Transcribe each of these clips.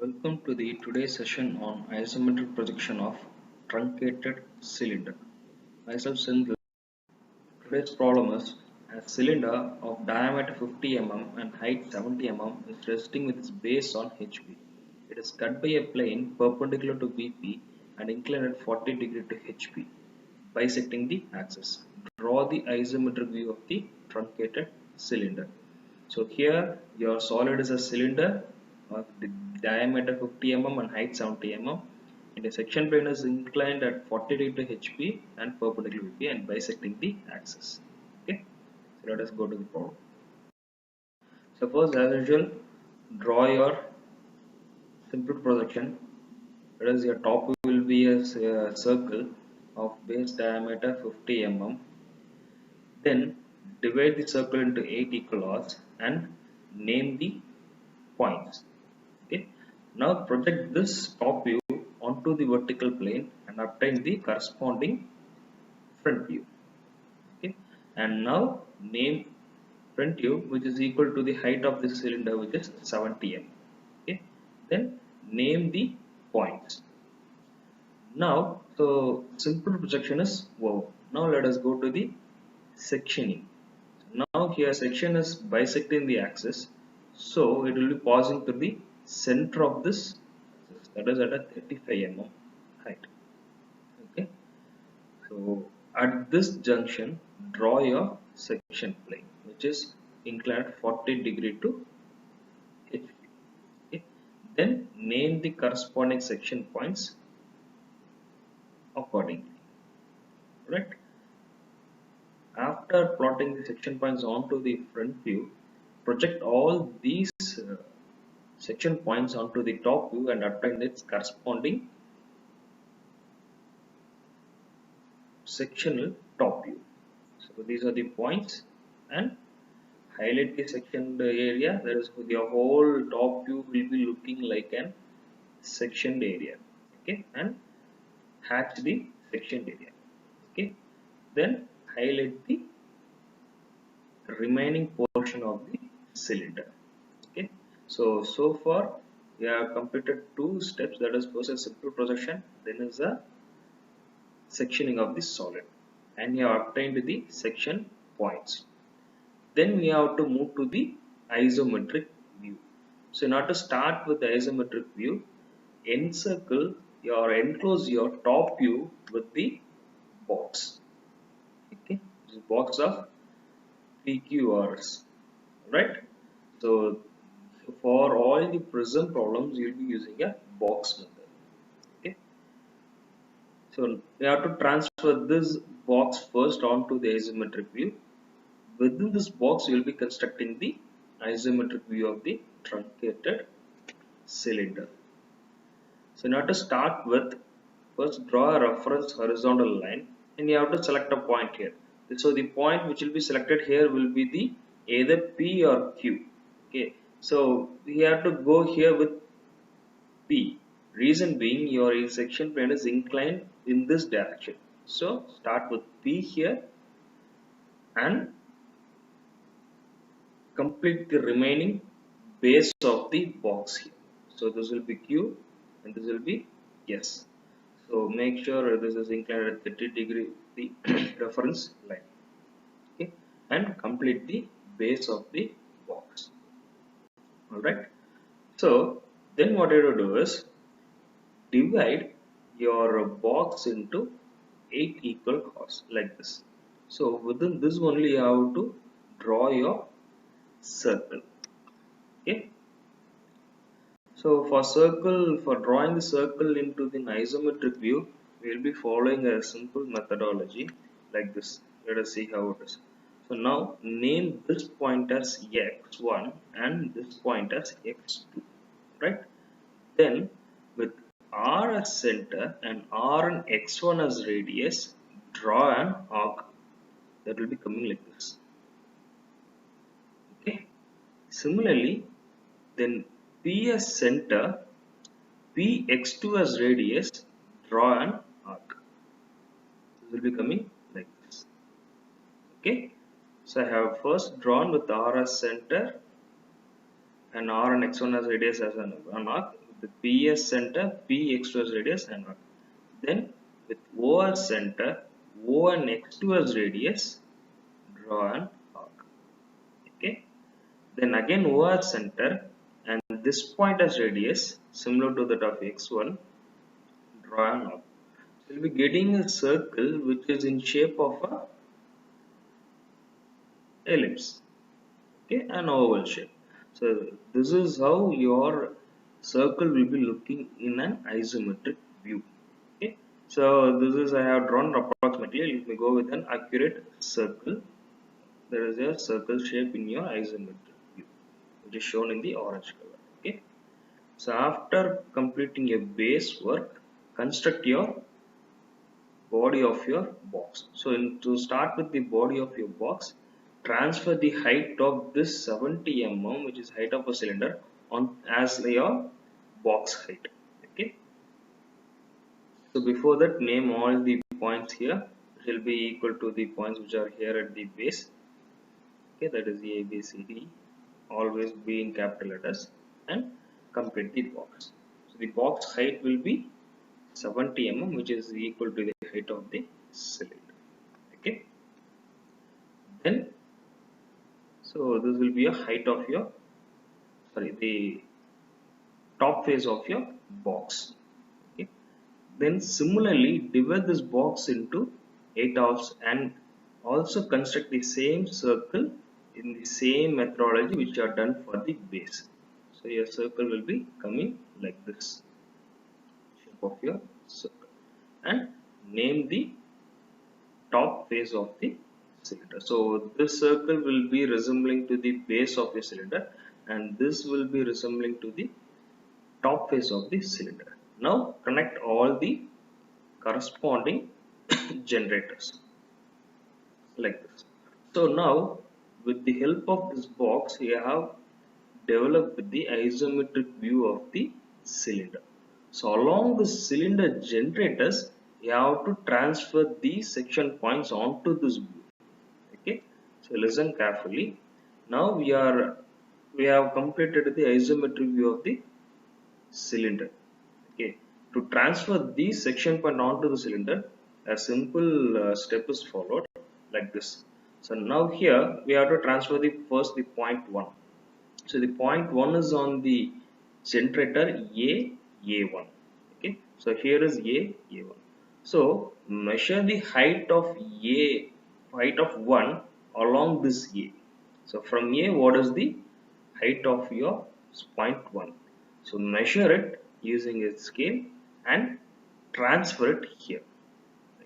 Welcome to the today's session on isometric projection of truncated cylinder. Myself Sindhu. Today's problem is a cylinder of diameter 50 mm and height 70 mm is resting with its base on HP. It is cut by a plane perpendicular to VP and inclined at 40 degrees to HP, bisecting the axis. Draw the isometric view of the truncated cylinder. So here your solid is a cylinder of the diameter 50 mm and height 70 mm. And the section plane is inclined at 40 degree to HP and perpendicular to VP and bisecting the axis. Okay, so let us go to the problem. Suppose as usual, draw your simple projection. That is, your top view will be a circle of base diameter 50 mm. Then divide the circle into 8 equal parts and name the points. Okay. Now project this top view onto the vertical plane and obtain the corresponding front view. Okay. And now name front view, which is equal to the height of the cylinder, which is 70 mm. Okay. Then name the points. Now, so simple projection is wow. Now let us go to the sectioning. Now here section is bisecting the axis, so it will be passing through the center of this axis, that is at a 35 mm height. Okay, so at this junction, draw your section plane, which is inclined 40 degrees to HP. Okay, then name the corresponding section points accordingly. Right. After plotting the section points onto the front view, project all these section points onto the top view and obtain its corresponding sectional top view. So these are the points, and highlight the sectioned area. That is, the whole top view will be looking like an sectioned area. Okay, and hatch the sectioned area. Okay, then highlight the remaining portion of the cylinder. Okay, so far we have completed two steps, that is first a simple projection, then is a sectioning of the solid, and we have obtained the section points. Then we have to move to the isometric view. So in order to start with the isometric view, encircle or enclose your top view with the box. Okay, this box of PQRs, right? So for all the prism problems, you will be using a box method. Okay, so we have to transfer this box first onto the isometric view. Within this box, you will be constructing the isometric view of the truncated cylinder. So in order to start with, first draw a reference horizontal line, and you have to select a point here. So the point which will be selected here will be the either P or Q. Okay, so we have to go here with P. Reason being, your section plane is inclined in this direction. So start with P here and complete the remaining base of the box here. So this will be Q and this will be S. So make sure this is inclined at 30 degree the reference line. Okay, and complete the base of the box. Alright. So then what you have to do is divide your box into 8 equal halves like this. So within this only you have to draw your circle. Okay. So for drawing the circle into the isometric view, we will be following a simple methodology like this. Let us see how it is. So now name this point as x1 and this point as x2, right? Then with R as center and R and x1 as radius, draw an arc that will be coming like this. Okay. Similarly, then P as center, Px2 as radius, draw an arc. This will be coming like this. Okay. So I have first drawn with R as center and R and x1 as radius as an arc. with PS center, P extrusion radius and arc. Then with OS center, O and extrusion radius, draw an arc. Okay. Then again OS center and this point as radius similar to that of X1, draw an arc. So we'll be getting a circle which is in shape of a ellipse, okay, an oval shape. So this is how your circle will be looking in an isometric view. Okay, so this is I have drawn approximately. Let me go with an accurate circle. There is a circle shape in your isometric view which is shown in the orange color. Okay, so after completing a base work, construct your body of your box. So to start with the body of your box, transfer the height of this 70 mm, which is height of a cylinder, on as your box height. Okay. So before that, name all the points here, which will be equal to the points which are here at the base. Okay, that is A, B, C, D. Always be in capital letters and complete the box. So the box height will be 70 mm, which is equal to the height of the cylinder. Okay, then so this will be a height of your, sorry, the top face of your box. Okay, then similarly divide this box into 8 halves and also construct the same circle in the same methodology which are done for the base. So your circle will be coming like this, shape of your circle, and name the top face of the cylinder. So this circle will be resembling to the base of the cylinder and this will be resembling to the top face of the cylinder. Now connect all the corresponding generators like this. So now with the help of this box we have developed the isometric view of the cylinder. So along the cylinder generators you have to transfer these section points onto this view. Okay, so listen carefully. Now we have completed the isometric view of the cylinder. Okay, to transfer these section point onto the cylinder, a simple step is followed like this. So now here we have to transfer the first the point 1. So the point 1 is on the generator A1. Okay, so here is A1. So measure the height of height of 1 along this A. So from A, what is the height of your point 1? So measure it using a scale and transfer it here.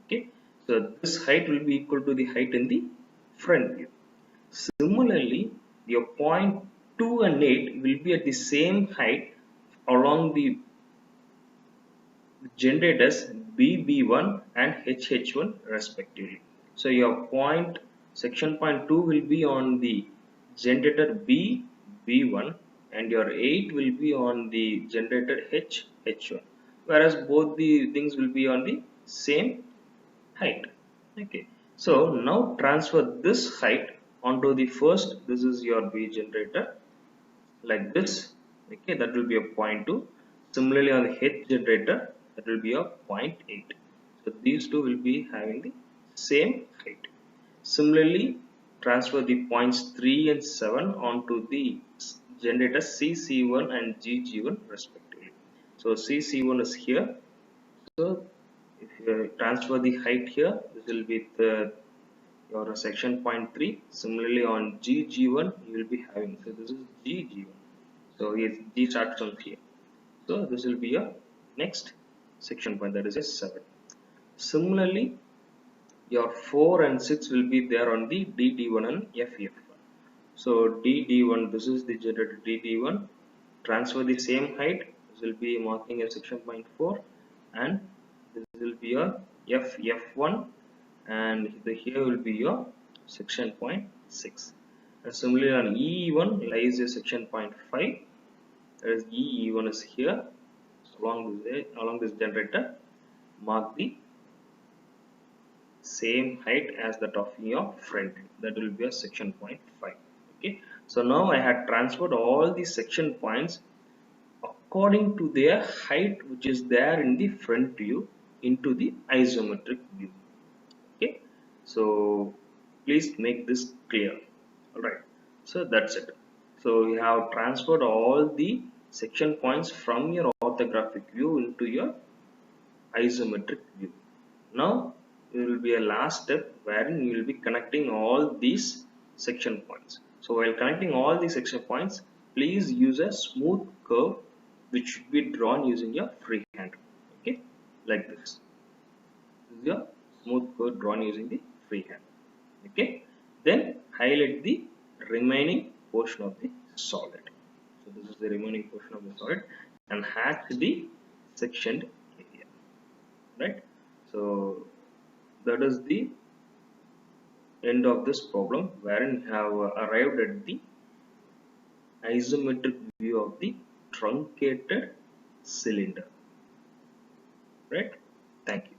Okay, so this height will be equal to the height in the front view. Similarly, your point 2 and 8 will be at the same height along the generators BB1 and HH1 respectively. So your point section point 2 will be on the generator BB1 and your 8 will be on the generator HH1, whereas both the things will be on the same height. Okay, so now transfer this height onto the first, this is your B generator like this. Okay, that will be a point 2. Similarly on the H generator, that will be a point 8. So these two will be having the same height. Similarly, transfer the points 3 and 7 onto the generator CC1 and GG1 respectively. So CC1 is here. So if you transfer the height here, this will be your section point 3. Similarly on GG1 you will be having, so this is GG1. So yes, G starts from here. So this will be your next section point, that is a 7. Similarly, your 4 and 6 will be there on the DD1 and FF1. So DD1, this is the generator DD1. Transfer the same height. This will be marking a section point 4, and this will be your FF1, and here will be your section point 6. And similarly on E1 lies a section point 5. That is E1 is here. So along this generator, mark the same height as that of your front. That will be a section point 5. Okay, so now I had transferred all the section points according to their height which is there in the front view into the isometric view. Okay, so please make this clear. All right, so that's it. So you have transferred all the section points from your orthographic view into your isometric view. Now there will be a last step wherein you will be connecting all these section points. So while connecting all these section points, please use a smooth curve which should be drawn using your free hand. Okay, like this. This is your smooth curve drawn using the free hand. Okay, then highlight the remaining portion of the solid. So this is the remaining portion of the solid and hatch the sectioned area, right? So that is the end of this problem wherein you have arrived at the isometric view of the truncated cylinder, right? Thank you.